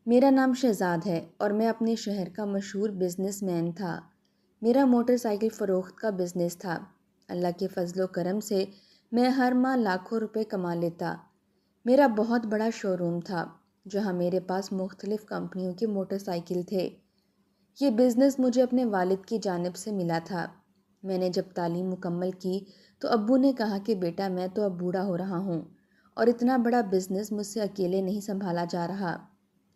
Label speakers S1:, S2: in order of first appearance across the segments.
S1: میرا نام شہزاد ہے اور میں اپنے شہر کا مشہور بزنس مین تھا۔ میرا موٹر سائیکل فروخت کا بزنس تھا۔ اللہ کے فضل و کرم سے میں ہر ماہ لاکھوں روپے کما لیتا۔ میرا بہت بڑا شو روم تھا جہاں میرے پاس مختلف کمپنیوں کے موٹر سائیکل تھے۔ یہ بزنس مجھے اپنے والد کی جانب سے ملا تھا۔ میں نے جب تعلیم مکمل کی تو ابو نے کہا کہ بیٹا میں تو اب بوڑھا ہو رہا ہوں اور اتنا بڑا بزنس مجھ سے اکیلے نہیں سنبھالا جا رہا،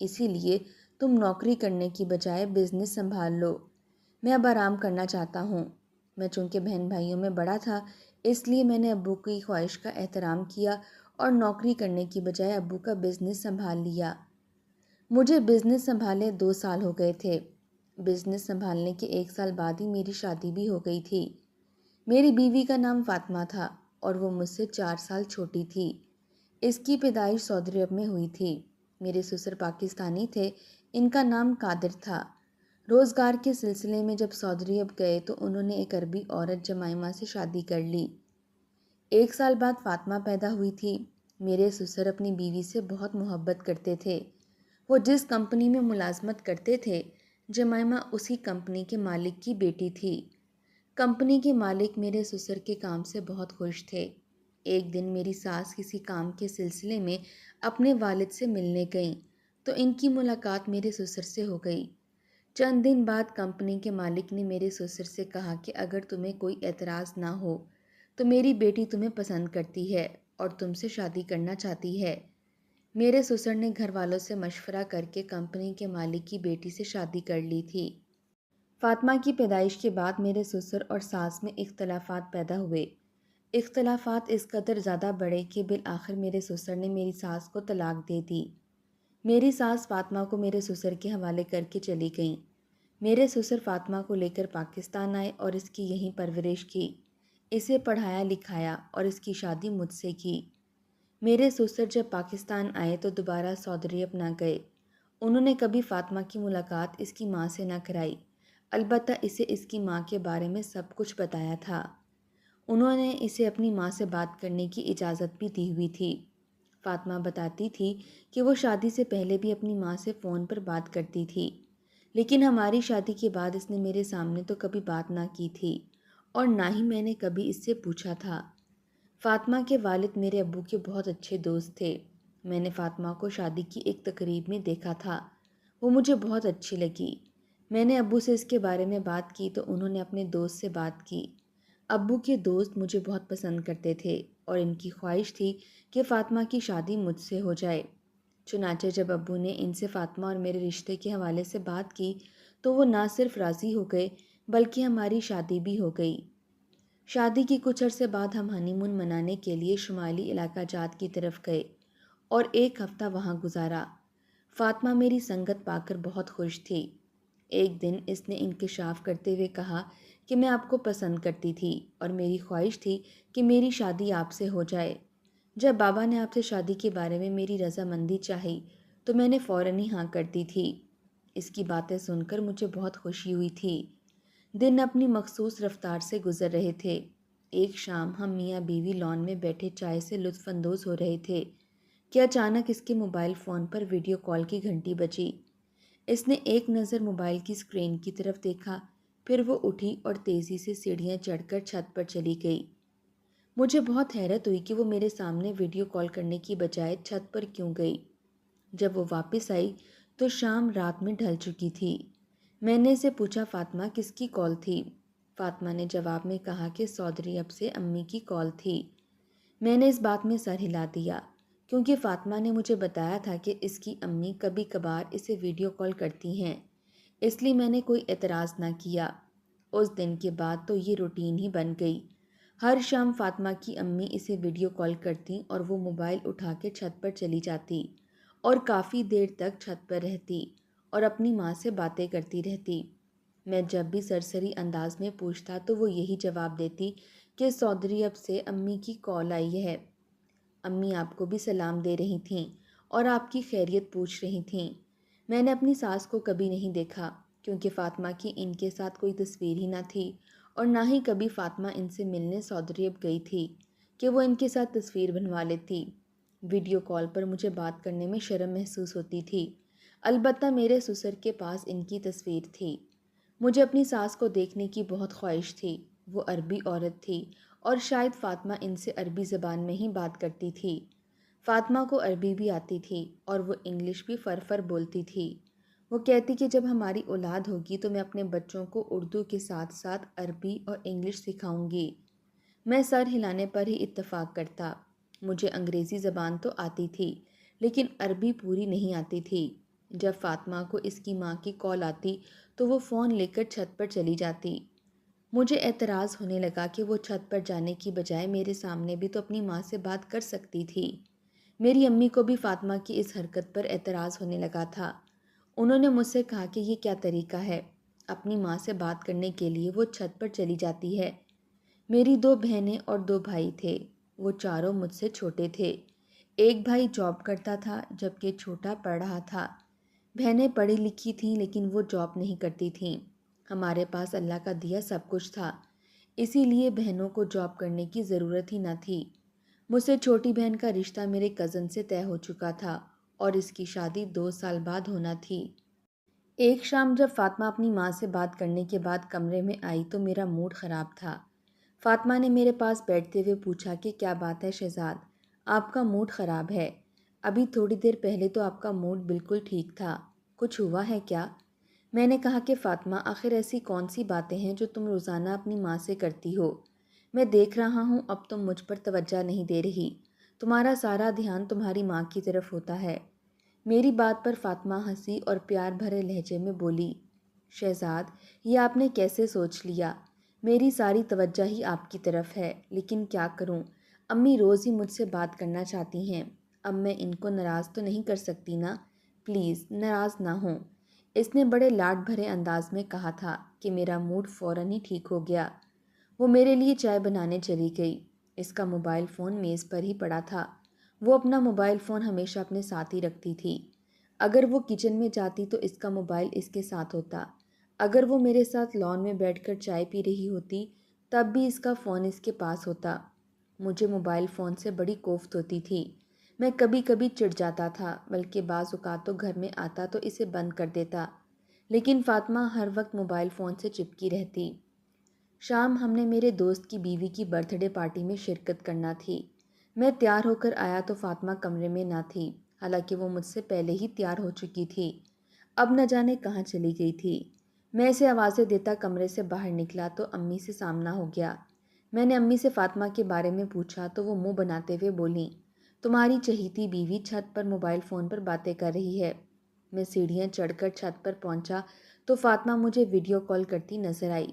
S1: اسی لیے تم نوکری کرنے کی بجائے بزنس سنبھال لو۔ میں اب آرام کرنا چاہتا ہوں۔ میں چونکہ بہن بھائیوں میں بڑا تھا اس لیے میں نے ابو کی خواہش کا احترام کیا اور نوکری کرنے کی بجائے ابو کا بزنس سنبھال لیا۔ مجھے بزنس سنبھالے 2 سال ہو گئے تھے۔ بزنس سنبھالنے کے 1 سال بعد ہی میری شادی بھی ہو گئی تھی۔ میری بیوی کا نام فاطمہ تھا اور وہ مجھ سے 4 سال چھوٹی تھی۔ اس کی پیدائش سعودی عرب میں ہوئی تھی۔ میرے سسر پاکستانی تھے، ان کا نام قادر تھا۔ روزگار کے سلسلے میں جب سعودی عرب گئے تو انہوں نے ایک عربی عورت جمائمہ سے شادی کر لی۔ 1 سال بعد فاطمہ پیدا ہوئی تھی۔ میرے سسر اپنی بیوی سے بہت محبت کرتے تھے۔ وہ جس کمپنی میں ملازمت کرتے تھے جمائمہ اسی کمپنی کے مالک کی بیٹی تھی۔ کمپنی کے مالک میرے سسر کے کام سے بہت خوش تھے۔ ایک دن میری ساس کسی کام کے سلسلے میں اپنے والد سے ملنے گئیں تو ان کی ملاقات میرے سسر سے ہو گئی۔ چند دن بعد کمپنی کے مالک نے میرے سسر سے کہا کہ اگر تمہیں کوئی اعتراض نہ ہو تو میری بیٹی تمہیں پسند کرتی ہے اور تم سے شادی کرنا چاہتی ہے۔ میرے سسر نے گھر والوں سے مشورہ کر کے کمپنی کے مالک کی بیٹی سے شادی کر لی تھی۔ فاطمہ کی پیدائش کے بعد میرے سسر اور ساس میں اختلافات پیدا ہوئے۔ اختلافات اس قدر زیادہ بڑھے کہ بالآخر میرے سسر نے میری ساس کو طلاق دے دی۔ میری ساس فاطمہ کو میرے سسر کے حوالے کر کے چلی گئیں۔ میرے سسر فاطمہ کو لے کر پاکستان آئے اور اس کی یہیں پرورش کی۔ اسے پڑھایا لکھایا اور اس کی شادی مجھ سے کی۔ میرے سسر جب پاکستان آئے تو دوبارہ سعودی عرب نہ گئے۔ انہوں نے کبھی فاطمہ کی ملاقات اس کی ماں سے نہ کرائی، البتہ اسے اس کی ماں کے بارے میں سب کچھ بتایا تھا۔ انہوں نے اسے اپنی ماں سے بات کرنے کی اجازت بھی دی ہوئی تھی۔ فاطمہ بتاتی تھی کہ وہ شادی سے پہلے بھی اپنی ماں سے فون پر بات کرتی تھی، لیکن ہماری شادی کے بعد اس نے میرے سامنے تو کبھی بات نہ کی تھی اور نہ ہی میں نے کبھی اس سے پوچھا تھا۔ فاطمہ کے والد میرے ابو کے بہت اچھے دوست تھے۔ میں نے فاطمہ کو شادی کی ایک تقریب میں دیکھا تھا۔ وہ مجھے بہت اچھی لگی۔ میں نے ابو سے اس کے بارے میں بات کی تو انہوں نے اپنے دوست سے بات کی۔ ابو کے دوست مجھے بہت پسند کرتے تھے اور ان کی خواہش تھی کہ فاطمہ کی شادی مجھ سے ہو جائے۔ چنانچہ جب ابو نے ان سے فاطمہ اور میرے رشتے کے حوالے سے بات کی تو وہ نہ صرف راضی ہو گئے بلکہ ہماری شادی بھی ہو گئی۔ شادی کی کچھ عرصے بعد ہم ہنی مون منانے کے لیے شمالی علاقہ جات کی طرف گئے اور 1 ہفتہ وہاں گزارا۔ فاطمہ میری سنگت پا کر بہت خوش تھی۔ ایک دن اس نے انکشاف کرتے ہوئے کہا کہ میں آپ کو پسند کرتی تھی اور میری خواہش تھی کہ میری شادی آپ سے ہو جائے۔ جب بابا نے آپ سے شادی کے بارے میں میری رضامندی چاہی تو میں نے فوراً ہی ہاں کر دی تھی۔ اس کی باتیں سن کر مجھے بہت خوشی ہوئی تھی۔ دن اپنی مخصوص رفتار سے گزر رہے تھے۔ ایک شام ہم میاں بیوی لان میں بیٹھے چائے سے لطف اندوز ہو رہے تھے کہ اچانک اس کے موبائل فون پر ویڈیو کال کی گھنٹی بجی۔ اس نے ایک نظر موبائل کی اسکرین کی طرف دیکھا، پھر وہ اٹھی اور تیزی سے سیڑھیاں چڑھ کر چھت پر چلی گئی۔ مجھے بہت حیرت ہوئی کہ وہ میرے سامنے ویڈیو کال کرنے کی بجائے چھت پر کیوں گئی۔ جب وہ واپس آئی تو شام رات میں ڈھل چکی تھی۔ میں نے اسے پوچھا فاطمہ کس کی کال تھی؟ فاطمہ نے جواب میں کہا کہ سعودی عرب سے امی کی کال تھی۔ میں نے اس بات میں سر ہلا دیا کیونکہ فاطمہ نے مجھے بتایا تھا کہ اس کی امی کبھی کبھار اسے ویڈیو کال کرتی ہیں، اس لیے میں نے کوئی اعتراض نہ کیا۔ اس دن کے بعد تو یہ روٹین ہی بن گئی۔ ہر شام فاطمہ کی امی اسے ویڈیو کال کرتی اور وہ موبائل اٹھا کے چھت پر چلی جاتی اور کافی دیر تک چھت پر رہتی اور اپنی ماں سے باتیں کرتی رہتی۔ میں جب بھی سرسری انداز میں پوچھتا تو وہ یہی جواب دیتی کہ سعودی عرب سے امی کی کال آئی ہے۔ امی آپ کو بھی سلام دے رہی تھیں اور آپ کی خیریت پوچھ رہی تھیں۔ میں نے اپنی ساس کو کبھی نہیں دیکھا کیونکہ فاطمہ کی ان کے ساتھ کوئی تصویر ہی نہ تھی اور نہ ہی کبھی فاطمہ ان سے ملنے سعودی عرب گئی تھی کہ وہ ان کے ساتھ تصویر بنوا لیتی۔ ویڈیو کال پر مجھے بات کرنے میں شرم محسوس ہوتی تھی۔ البتہ میرے سسر کے پاس ان کی تصویر تھی۔ مجھے اپنی ساس کو دیکھنے کی بہت خواہش تھی۔ وہ عربی عورت تھی اور شاید فاطمہ ان سے عربی زبان میں ہی بات کرتی تھی۔ فاطمہ کو عربی بھی آتی تھی اور وہ انگلش بھی فر بولتی تھی۔ وہ کہتی کہ جب ہماری اولاد ہوگی تو میں اپنے بچوں کو اردو کے ساتھ ساتھ عربی اور انگلش سکھاؤں گی۔ میں سر ہلانے پر ہی اتفاق کرتا۔ مجھے انگریزی زبان تو آتی تھی لیکن عربی پوری نہیں آتی تھی۔ جب فاطمہ کو اس کی ماں کی کال آتی تو وہ فون لے کر چھت پر چلی جاتی۔ مجھے اعتراض ہونے لگا کہ وہ چھت پر جانے کی بجائے میرے سامنے بھی تو اپنی ماں سے بات کر سکتی تھی۔ میری امی کو بھی فاطمہ کی اس حرکت پر اعتراض ہونے لگا تھا۔ انہوں نے مجھ سے کہا کہ یہ کیا طریقہ ہے، اپنی ماں سے بات کرنے کے لیے وہ چھت پر چلی جاتی ہے۔ میری 2 بہنیں اور 2 بھائی تھے، وہ چاروں مجھ سے چھوٹے تھے۔ ایک بھائی جاب کرتا تھا جبکہ چھوٹا پڑھ رہا تھا۔ بہنیں پڑھی لکھی تھیں لیکن وہ جاب نہیں کرتی تھیں۔ ہمارے پاس اللہ کا دیا سب کچھ تھا، اسی لیے بہنوں کو جاب کرنے کی ضرورت ہی نہ تھی۔ مجھ سے چھوٹی بہن کا رشتہ میرے کزن سے طے ہو چکا تھا اور اس کی شادی 2 سال بعد ہونا تھی۔ ایک شام جب فاطمہ اپنی ماں سے بات کرنے کے بعد کمرے میں آئی تو میرا موڈ خراب تھا۔ فاطمہ نے میرے پاس بیٹھتے ہوئے پوچھا کہ کیا بات ہے شہزاد، آپ کا موڈ خراب ہے؟ ابھی تھوڑی دیر پہلے تو آپ کا موڈ بالکل ٹھیک تھا، کچھ ہوا ہے کیا؟ میں نے کہا کہ فاطمہ آخر ایسی کون سی باتیں ہیں جو تم روزانہ اپنی ماں سے کرتی ہو؟ میں دیکھ رہا ہوں اب تم مجھ پر توجہ نہیں دے رہی، تمہارا سارا دھیان تمہاری ماں کی طرف ہوتا ہے۔ میری بات پر فاطمہ ہنسی اور پیار بھرے لہجے میں بولی، شہزاد یہ آپ نے کیسے سوچ لیا؟ میری ساری توجہ ہی آپ کی طرف ہے، لیکن کیا کروں، امی روز ہی مجھ سے بات کرنا چاہتی ہیں، اب میں ان کو ناراض تو نہیں کر سکتی نا، پلیز ناراض نہ ہوں۔ اس نے بڑے لاڈ بھرے انداز میں کہا تھا کہ میرا موڈ فوراً ہی ٹھیک ہو گیا۔ وہ میرے لیے چائے بنانے چلی گئی۔ اس کا موبائل فون میز پر ہی پڑا تھا۔ وہ اپنا موبائل فون ہمیشہ اپنے ساتھ ہی رکھتی تھی۔ اگر وہ کچن میں جاتی تو اس کا موبائل اس کے ساتھ ہوتا۔ اگر وہ میرے ساتھ لان میں بیٹھ کر چائے پی رہی ہوتی تب بھی اس کا فون اس کے پاس ہوتا۔ مجھے موبائل فون سے بڑی کوفت ہوتی تھی۔ میں کبھی کبھی چڑ جاتا تھا، بلکہ بعض اوقات تو گھر میں آتا تو اسے بند کر دیتا، لیکن فاطمہ ہر وقت موبائل فون سے چپکی رہتی۔ شام ہم نے میرے دوست کی بیوی کی برتھ ڈے پارٹی میں شرکت کرنا تھی۔ میں تیار ہو کر آیا تو فاطمہ کمرے میں نہ تھی، حالانکہ وہ مجھ سے پہلے ہی تیار ہو چکی تھی۔ اب نہ جانے کہاں چلی گئی تھی۔ میں اسے آوازیں دیتا کمرے سے باہر نکلا تو امی سے سامنا ہو گیا۔ میں نے امی سے فاطمہ کے بارے میں پوچھا تو وہ منہ بناتے ہوئے بولیں، تمہاری چہیتی بیوی چھت پر موبائل فون پر باتیں کر رہی ہے۔ میں سیڑھیاں چڑھ کر چھت پر پہنچا تو فاطمہ مجھے ویڈیو کال کرتی نظر آئی۔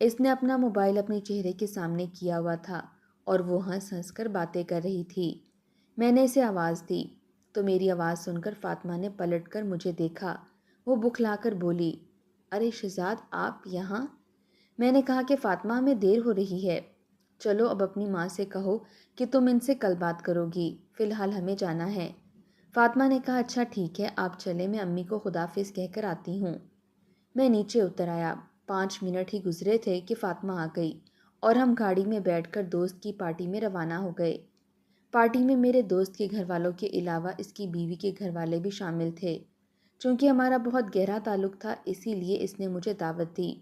S1: اس نے اپنا موبائل اپنے چہرے کے سامنے کیا ہوا تھا اور وہ ہنس ہنس کر باتیں کر رہی تھی۔ میں نے اسے آواز دی تو میری آواز سن کر فاطمہ نے پلٹ کر مجھے دیکھا۔ وہ بکھلا کر بولی، ارے شہزاد آپ یہاں؟ میں نے کہا کہ فاطمہ ہمیں دیر ہو رہی ہے، چلو اب اپنی ماں سے کہو کہ تم ان سے کل بات کرو گی، فی الحال ہمیں جانا ہے۔ فاطمہ نے کہا اچھا ٹھیک ہے آپ چلیں، میں امی کو خداحافظ کہہ کر آتی ہوں۔ میں نیچے اتر آیا۔ 5 منٹ ہی گزرے تھے کہ فاطمہ آ گئی اور ہم گاڑی میں بیٹھ کر دوست کی پارٹی میں روانہ ہو گئے۔ پارٹی میں میرے دوست کے گھر والوں کے علاوہ اس کی بیوی کے گھر والے بھی شامل تھے۔ چونکہ ہمارا بہت گہرا تعلق تھا اسی لیے اس نے مجھے دعوت دی۔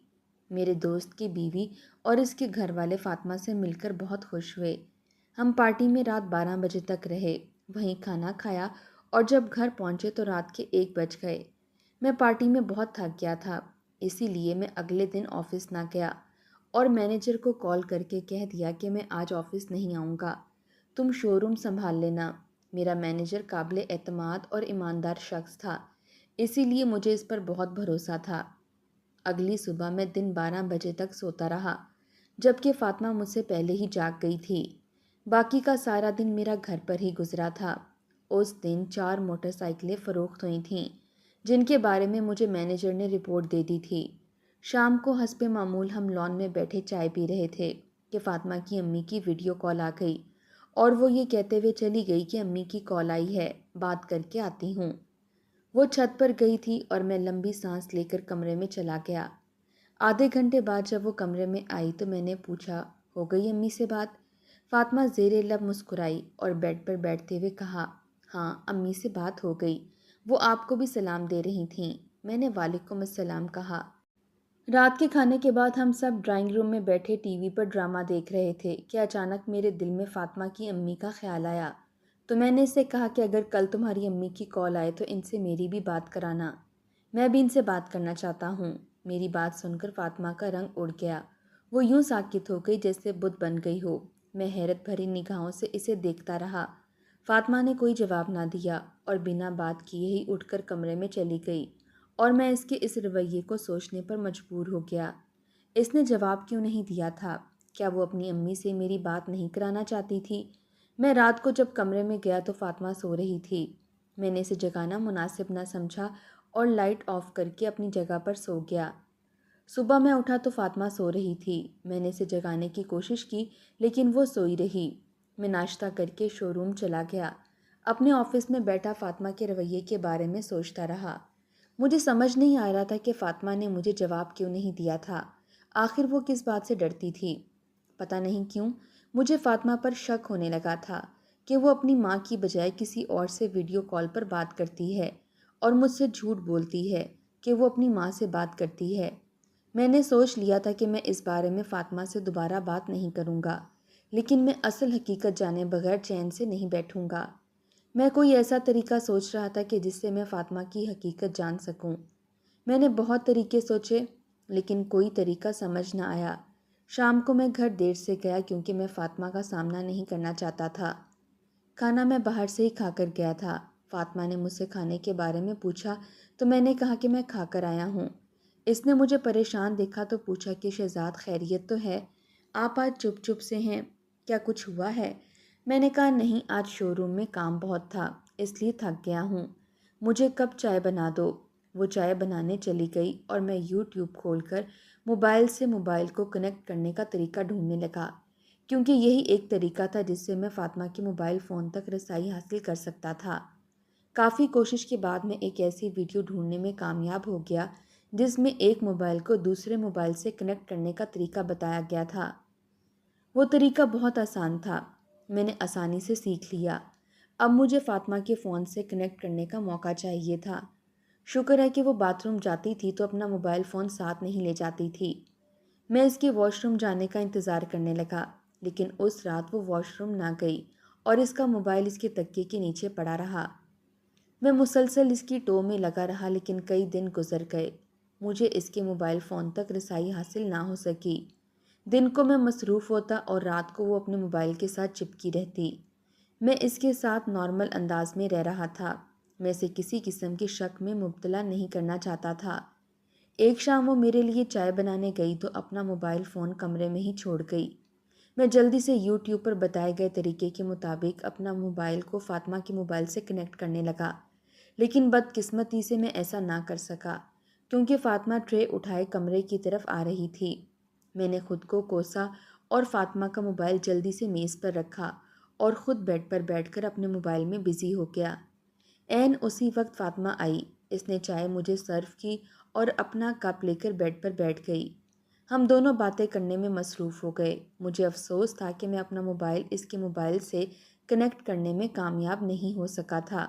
S1: میرے دوست کی بیوی اور اس کے گھر والے فاطمہ سے مل کر بہت خوش ہوئے۔ ہم پارٹی میں رات 12 بجے تک رہے، وہیں کھانا کھایا اور جب گھر پہنچے تو رات کے 1 بج گئے۔ میں پارٹی میں بہت تھک گیا تھا، اسی لیے میں اگلے دن آفس نہ گیا اور مینیجر کو کال کر کے کہہ دیا کہ میں آج آفس نہیں آؤں گا، تم شو روم سنبھال لینا۔ میرا مینیجر قابل اعتماد اور ایماندار شخص تھا، اسی لیے مجھے اس پر بہت بھروسہ تھا۔ اگلی صبح میں دن 12 بجے تک سوتا رہا، جبکہ فاطمہ مجھ سے پہلے ہی جاگ گئی تھی۔ باقی کا سارا دن میرا گھر پر ہی گزرا تھا۔ اس دن 4 موٹر سائیکلیں فروخت ہوئی تھیں، جن کے بارے میں مجھے مینیجر نے رپورٹ دے دی تھی۔ شام کو حسب معمول ہم لان میں بیٹھے چائے پی رہے تھے کہ فاطمہ کی امی کی ویڈیو کال آ گئی اور وہ یہ کہتے ہوئے چلی گئی کہ امی کی کال آئی ہے، بات کر کے آتی ہوں۔ وہ چھت پر گئی تھی اور میں لمبی سانس لے کر کمرے میں چلا گیا۔ آدھے گھنٹے بعد جب وہ کمرے میں آئی تو میں نے پوچھا، ہو گئی امی سے بات؟ فاطمہ زیر لب مسکرائی اور بیڈ پر بیٹھتے ہوئے کہا، ہاں امی سے بات ہو گئی، وہ آپ کو بھی سلام دے رہی تھیں۔ میں نے وعلیکم السلام کہا۔ رات کے کھانے کے بعد ہم سب ڈرائنگ روم میں بیٹھے ٹی وی پر ڈرامہ دیکھ رہے تھے کہ اچانک میرے دل میں فاطمہ کی امی کا خیال آیا، تو میں نے اسے کہا کہ اگر کل تمہاری امی کی کال آئے تو ان سے میری بھی بات کرانا، میں بھی ان سے بات کرنا چاہتا ہوں۔ میری بات سن کر فاطمہ کا رنگ اڑ گیا، وہ یوں ساکت ہو گئی جیسے بت بن گئی ہو۔ میں حیرت بھری نگاہوں سے اسے دیکھتا رہا۔ فاطمہ نے کوئی جواب نہ دیا اور بنا بات کیے ہی اٹھ کر کمرے میں چلی گئی، اور میں اس کے اس رویے کو سوچنے پر مجبور ہو گیا۔ اس نے جواب کیوں نہیں دیا تھا؟ کیا وہ اپنی امی سے میری بات نہیں کرانا چاہتی تھی؟ میں رات کو جب کمرے میں گیا تو فاطمہ سو رہی تھی۔ میں نے اسے جگانا مناسب نہ سمجھا اور لائٹ آف کر کے اپنی جگہ پر سو گیا۔ صبح میں اٹھا تو فاطمہ سو رہی تھی۔ میں نے اسے جگانے کی کوشش کی لیکن وہ سوئی رہی۔ میں ناشتہ کر کے شو روم چلا گیا۔ اپنے آفس میں بیٹھا فاطمہ کے رویے کے بارے میں سوچتا رہا۔ مجھے سمجھ نہیں آ رہا تھا کہ فاطمہ نے مجھے جواب کیوں نہیں دیا تھا۔ آخر وہ کس بات سے ڈرتی تھی؟ پتہ نہیں کیوں مجھے فاطمہ پر شک ہونے لگا تھا کہ وہ اپنی ماں کی بجائے کسی اور سے ویڈیو کال پر بات کرتی ہے اور مجھ سے جھوٹ بولتی ہے کہ وہ اپنی ماں سے بات کرتی ہے۔ میں نے سوچ لیا تھا کہ میں اس بارے میں فاطمہ سے دوبارہ بات نہیں کروں گا، لیکن میں اصل حقیقت جانے بغیر چین سے نہیں بیٹھوں گا۔ میں کوئی ایسا طریقہ سوچ رہا تھا کہ جس سے میں فاطمہ کی حقیقت جان سکوں۔ میں نے بہت طریقے سوچے لیکن کوئی طریقہ سمجھ نہ آیا۔ شام کو میں گھر دیر سے گیا کیونکہ میں فاطمہ کا سامنا نہیں کرنا چاہتا تھا۔ کھانا میں باہر سے ہی کھا کر گیا تھا۔ فاطمہ نے مجھ سے کھانے کے بارے میں پوچھا تو میں نے کہا کہ میں کھا کر آیا ہوں۔ اس نے مجھے پریشان دیکھا تو پوچھا کہ شہزاد خیریت تو ہے؟ آپ آج چپ چپ سے ہیں، کیا کچھ ہوا ہے؟ میں نے کہا نہیں، آج شو روم میں کام بہت تھا اس لیے تھک گیا ہوں، مجھے کپ چائے بنا دو۔ وہ چائے بنانے چلی گئی اور میں یوٹیوب کھول کر موبائل سے موبائل کو کنیکٹ کرنے کا طریقہ ڈھونڈنے لگا، کیونکہ یہی ایک طریقہ تھا جس سے میں فاطمہ کے موبائل فون تک رسائی حاصل کر سکتا تھا۔ کافی کوشش کے بعد میں ایک ایسی ویڈیو ڈھونڈنے میں کامیاب ہو گیا جس میں ایک موبائل کو دوسرے موبائل سے کنیکٹ کرنے کا طریقہ بتایا گیا تھا۔ وہ طریقہ بہت آسان تھا، میں نے آسانی سے سیکھ لیا۔ اب مجھے فاطمہ کے فون سے کنیکٹ کرنے کا موقع چاہیے تھا۔ شکر ہے کہ وہ باتھ روم جاتی تھی تو اپنا موبائل فون ساتھ نہیں لے جاتی تھی۔ میں اس کے واش روم جانے کا انتظار کرنے لگا، لیکن اس رات وہ واش روم نہ گئی اور اس کا موبائل اس کے تکیے کے نیچے پڑا رہا۔ میں مسلسل اس کی ٹو میں لگا رہا لیکن کئی دن گزر گئے، مجھے اس کے موبائل فون تک رسائی حاصل نہ ہو سکی۔ دن کو میں مصروف ہوتا اور رات کو وہ اپنے موبائل کے ساتھ چپکی رہتی۔ میں اس کے ساتھ نارمل انداز میں رہ رہا تھا، میں اسے کسی قسم کی شک میں مبتلا نہیں کرنا چاہتا تھا۔ ایک شام وہ میرے لیے چائے بنانے گئی تو اپنا موبائل فون کمرے میں ہی چھوڑ گئی۔ میں جلدی سے یوٹیوب پر بتائے گئے طریقے کے مطابق اپنا موبائل کو فاطمہ کے موبائل سے کنیکٹ کرنے لگا، لیکن بدقسمتی سے میں ایسا نہ کر سکا کیونکہ فاطمہ ٹرے اٹھائے کمرے کی طرف آ رہی تھی۔ میں نے خود کو کوسا اور فاطمہ کا موبائل جلدی سے میز پر رکھا اور خود بیڈ پر بیٹھ کر اپنے موبائل میں بزی ہو گیا۔ عین اسی وقت فاطمہ آئی، اس نے چائے مجھے سرو کی اور اپنا کپ لے کر بیڈ پر بیٹھ گئی۔ ہم دونوں باتیں کرنے میں مصروف ہو گئے۔ مجھے افسوس تھا کہ میں اپنا موبائل اس کے موبائل سے کنیکٹ کرنے میں کامیاب نہیں ہو سکا تھا،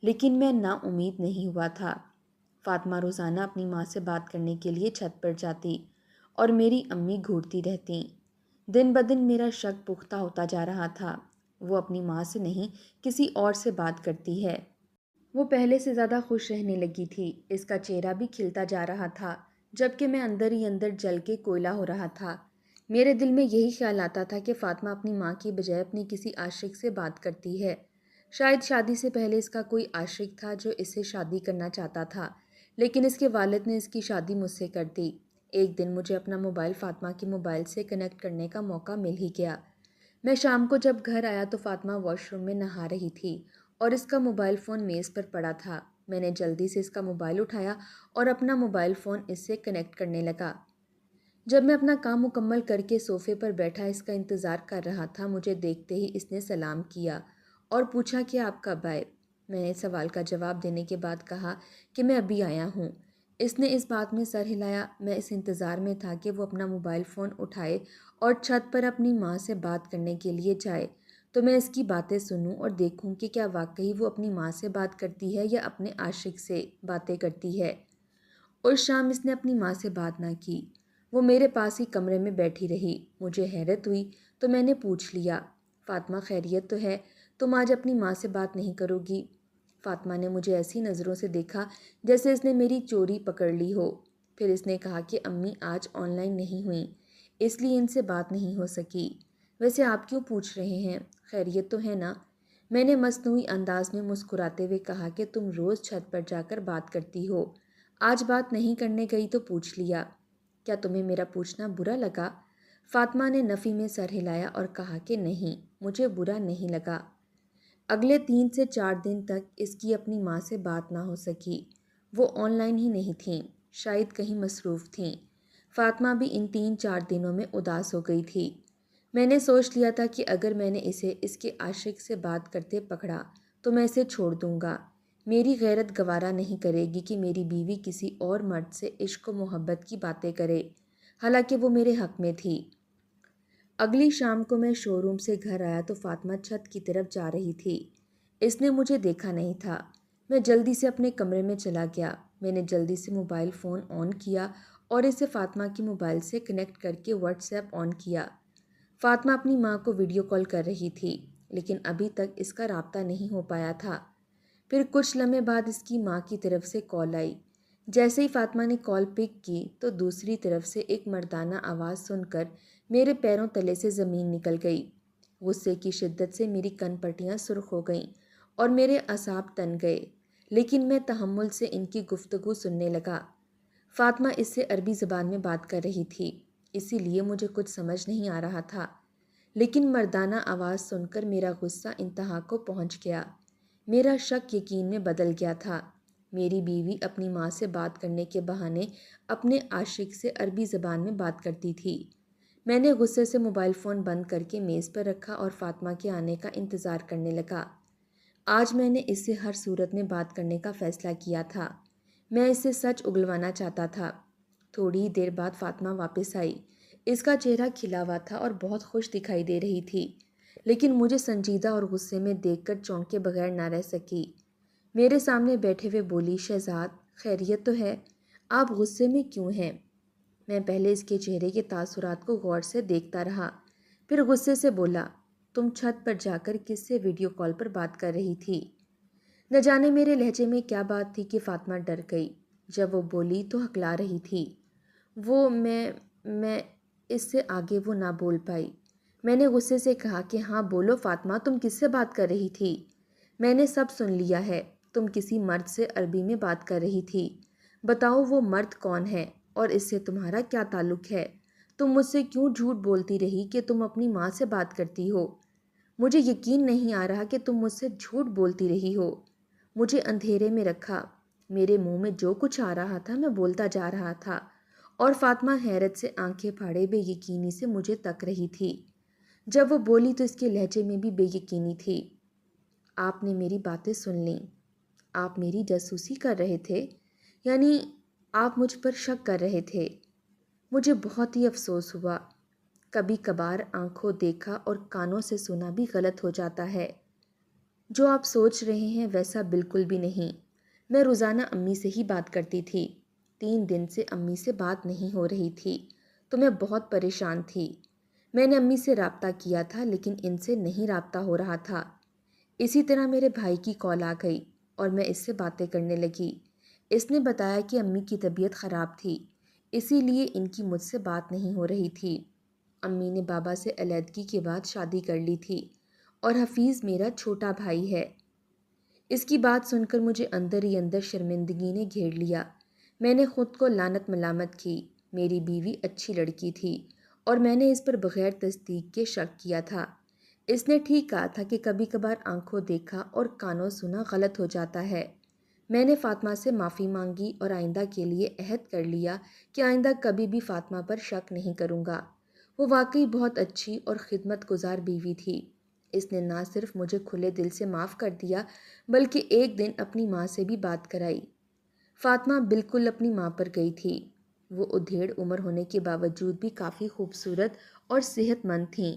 S1: لیکن میں نا امید نہیں ہوا تھا۔ فاطمہ روزانہ اپنی ماں سے بات کرنے کے لیے چھت پر جاتی اور میری امی گھورتی رہتیں۔ دن بدن میرا شک پختہ ہوتا جا رہا تھا، وہ اپنی ماں سے نہیں کسی اور سے بات کرتی ہے۔ وہ پہلے سے زیادہ خوش رہنے لگی تھی، اس کا چہرہ بھی کھلتا جا رہا تھا، جبکہ میں اندر ہی اندر جل کے کوئلہ ہو رہا تھا۔ میرے دل میں یہی خیال آتا تھا کہ فاطمہ اپنی ماں کی بجائے اپنی کسی عاشق سے بات کرتی ہے۔ شاید شادی سے پہلے اس کا کوئی عاشق تھا جو اس سے شادی کرنا چاہتا تھا، لیکن اس کے والد نے اس کی شادی مجھ سے کر دی۔ ایک دن مجھے اپنا موبائل فاطمہ کے موبائل سے کنیکٹ کرنے کا موقع مل ہی گیا۔ میں شام کو جب گھر آیا تو فاطمہ واش روم میں نہا رہی تھی اور اس کا موبائل فون میز پر پڑا تھا۔ میں نے جلدی سے اس کا موبائل اٹھایا اور اپنا موبائل فون اس سے کنیکٹ کرنے لگا۔ جب میں اپنا کام مکمل کر کے صوفے پر بیٹھا اس کا انتظار کر رہا تھا، مجھے دیکھتے ہی اس نے سلام کیا اور پوچھا کہ آپ کب آئے؟ میں نے سوال کا جواب دینے کے بعد کہا کہ میں ابھی آیا ہوں۔ اس نے اس بات میں سر ہلایا۔ میں اس انتظار میں تھا کہ وہ اپنا موبائل فون اٹھائے اور چھت پر اپنی ماں سے بات کرنے کے لیے جائے۔ تو میں اس کی باتیں سنوں اور دیکھوں کہ کیا واقعی وہ اپنی ماں سے بات کرتی ہے یا اپنے عاشق سے باتیں کرتی ہے۔ اس شام اس نے اپنی ماں سے بات نہ کی، وہ میرے پاس ہی کمرے میں بیٹھی رہی۔ مجھے حیرت ہوئی تو میں نے پوچھ لیا، فاطمہ خیریت تو ہے؟ تم آج اپنی ماں سے بات نہیں کرو گی؟ فاطمہ نے مجھے ایسی نظروں سے دیکھا جیسے اس نے میری چوری پکڑ لی ہو۔ پھر اس نے کہا کہ امی آج آن لائن نہیں ہوئیں، اس لیے ان سے بات نہیں ہو سکی۔ ویسے آپ کیوں پوچھ رہے ہیں؟ خیریت تو ہے نا؟ میں نے مصنوعی انداز میں مسکراتے ہوئے کہا کہ تم روز چھت پر جا کر بات کرتی ہو، آج بات نہیں کرنے گئی تو پوچھ لیا۔ کیا تمہیں میرا پوچھنا برا لگا؟ فاطمہ نے نفی میں سر ہلایا اور کہا کہ نہیں، مجھے برا نہیں لگا۔ اگلے 3 سے 4 دن تک اس کی اپنی ماں سے بات نہ ہو سکی۔ وہ آن لائن ہی نہیں تھیں، شاید کہیں مصروف تھیں۔ فاطمہ بھی ان 3-4 دنوں میں اداس ہو گئی تھی۔ میں نے سوچ لیا تھا کہ اگر میں نے اسے اس کے عاشق سے بات کرتے پکڑا تو میں اسے چھوڑ دوں گا۔ میری غیرت گوارا نہیں کرے گی کہ میری بیوی کسی اور مرد سے عشق و محبت کی باتیں کرے، حالانکہ وہ میرے حق میں تھی۔ اگلی شام کو میں شو روم سے گھر آیا تو فاطمہ چھت کی طرف جا رہی تھی۔ اس نے مجھے دیکھا نہیں تھا۔ میں جلدی سے اپنے کمرے میں چلا گیا۔ میں نے جلدی سے موبائل فون آن کیا اور اسے فاطمہ کی موبائل سے کنیکٹ کر کے واٹس ایپ آن کیا۔ فاطمہ اپنی ماں کو ویڈیو کال کر رہی تھی، لیکن ابھی تک اس کا رابطہ نہیں ہو پایا تھا۔ پھر کچھ لمحے بعد اس کی ماں کی طرف سے کال آئی۔ جیسے ہی فاطمہ نے کال پک کی تو دوسری طرف سے ایک مردانہ آواز سن کر میرے پیروں تلے سے زمین نکل گئی۔ غصے کی شدت سے میری کن پٹیاں سرخ ہو گئیں اور میرے اعصاب تن گئے، لیکن میں تحمل سے ان کی گفتگو سننے لگا۔ فاطمہ اس سے عربی زبان میں بات کر رہی تھی، اسی لیے مجھے کچھ سمجھ نہیں آ رہا تھا، لیکن مردانہ آواز سن کر میرا غصہ انتہا کو پہنچ گیا۔ میرا شک یقین میں بدل گیا تھا۔ میری بیوی اپنی ماں سے بات کرنے کے بہانے اپنے عاشق سے عربی زبان میں بات کرتی تھی۔ میں نے غصے سے موبائل فون بند کر کے میز پر رکھا اور فاطمہ کے آنے کا انتظار کرنے لگا۔ آج میں نے اس سے ہر صورت میں بات کرنے کا فیصلہ کیا تھا۔ میں اس سے سچ اگلوانا چاہتا تھا۔ تھوڑی دیر بعد فاطمہ واپس آئی۔ اس کا چہرہ کھلا ہوا تھا اور بہت خوش دکھائی دے رہی تھی، لیکن مجھے سنجیدہ اور غصے میں دیکھ کر چونکے بغیر نہ رہ سکی۔ میرے سامنے بیٹھے ہوئے بولی، شہزاد خیریت تو ہے؟ آپ غصے میں کیوں ہیں؟ میں پہلے اس کے چہرے کے تاثرات کو غور سے دیکھتا رہا، پھر غصے سے بولا، تم چھت پر جا کر کس سے ویڈیو کال پر بات کر رہی تھی؟ نہ جانے میرے لہجے میں کیا بات تھی کہ فاطمہ ڈر گئی۔ جب وہ بولی تو ہکلا رہی تھی۔ میں اس سے آگے وہ نہ بول پائی۔ میں نے غصے سے کہا کہ ہاں بولو فاطمہ، تم کس سے بات کر رہی تھی؟ میں نے سب سن لیا ہے، تم کسی مرد سے عربی میں بات کر رہی تھی۔ بتاؤ وہ مرد کون ہے اور اس سے تمہارا کیا تعلق ہے؟ تم مجھ سے کیوں جھوٹ بولتی رہی کہ تم اپنی ماں سے بات کرتی ہو؟ مجھے یقین نہیں آ رہا کہ تم مجھ سے جھوٹ بولتی رہی ہو۔ مجھے اندھیرے میں رکھا۔ میرے منہ میں جو کچھ آ رہا تھا میں بولتا جا رہا تھا، اور فاطمہ حیرت سے آنکھیں پھاڑے بے یقینی سے مجھے تک رہی تھی۔ جب وہ بولی تو اس کے لہجے میں بھی بے یقینی تھی۔ آپ نے میری باتیں سن لیں؟ آپ میری جاسوسی کر رہے تھے؟ یعنی آپ مجھ پر شک کر رہے تھے؟ مجھے بہت ہی افسوس ہوا۔ کبھی کبھار آنکھوں دیکھا اور کانوں سے سنا بھی غلط ہو جاتا ہے۔ جو آپ سوچ رہے ہیں ویسا بالکل بھی نہیں۔ میں روزانہ امی سے ہی بات کرتی تھی۔ 3 دن سے امی سے بات نہیں ہو رہی تھی تو میں بہت پریشان تھی۔ میں نے امی سے رابطہ کیا تھا لیکن ان سے نہیں رابطہ ہو رہا تھا۔ اسی طرح میرے بھائی کی کال آ گئی اور میں اس سے باتیں کرنے لگی۔ اس نے بتایا کہ امی کی طبیعت خراب تھی، اسی لیے ان کی مجھ سے بات نہیں ہو رہی تھی۔ امی نے بابا سے علیحدگی کے بعد شادی کر لی تھی اور حفیظ میرا چھوٹا بھائی ہے۔ اس کی بات سن کر مجھے اندر ہی اندر شرمندگی نے گھیر لیا۔ میں نے خود کو لعنت ملامت کی۔ میری بیوی اچھی لڑکی تھی اور میں نے اس پر بغیر تصدیق کے شک کیا تھا۔ اس نے ٹھیک کہا تھا کہ کبھی کبھار آنکھوں دیکھا اور کانوں سنا غلط ہو جاتا ہے۔ میں نے فاطمہ سے معافی مانگی اور آئندہ کے لیے عہد کر لیا کہ آئندہ کبھی بھی فاطمہ پر شک نہیں کروں گا۔ وہ واقعی بہت اچھی اور خدمت گزار بیوی تھی۔ اس نے نہ صرف مجھے کھلے دل سے معاف کر دیا بلکہ ایک دن اپنی ماں سے بھی بات کرائی۔ فاطمہ بالکل اپنی ماں پر گئی تھی۔ وہ ادھیڑ عمر ہونے کے باوجود بھی کافی خوبصورت اور صحت مند تھیں۔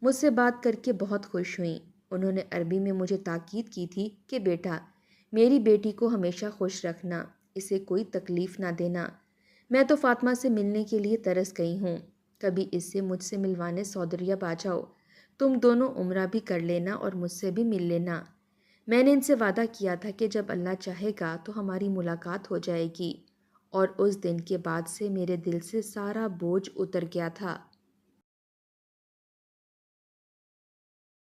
S1: مجھ سے بات کر کے بہت خوش ہوئیں۔ انہوں نے عربی میں مجھے تاکید کی تھی کہ بیٹا، میری بیٹی کو ہمیشہ خوش رکھنا، اسے کوئی تکلیف نہ دینا۔ میں تو فاطمہ سے ملنے کے لیے ترس گئی ہوں، کبھی اس سے مجھ سے ملوانے سعودی عرب آ جاؤ، تم دونوں عمرہ بھی کر لینا اور مجھ سے بھی مل لینا۔ میں نے ان سے وعدہ کیا تھا کہ جب اللہ چاہے گا تو ہماری ملاقات ہو جائے گی، اور اس دن کے بعد سے میرے دل سے سارا بوجھ اتر گیا تھا۔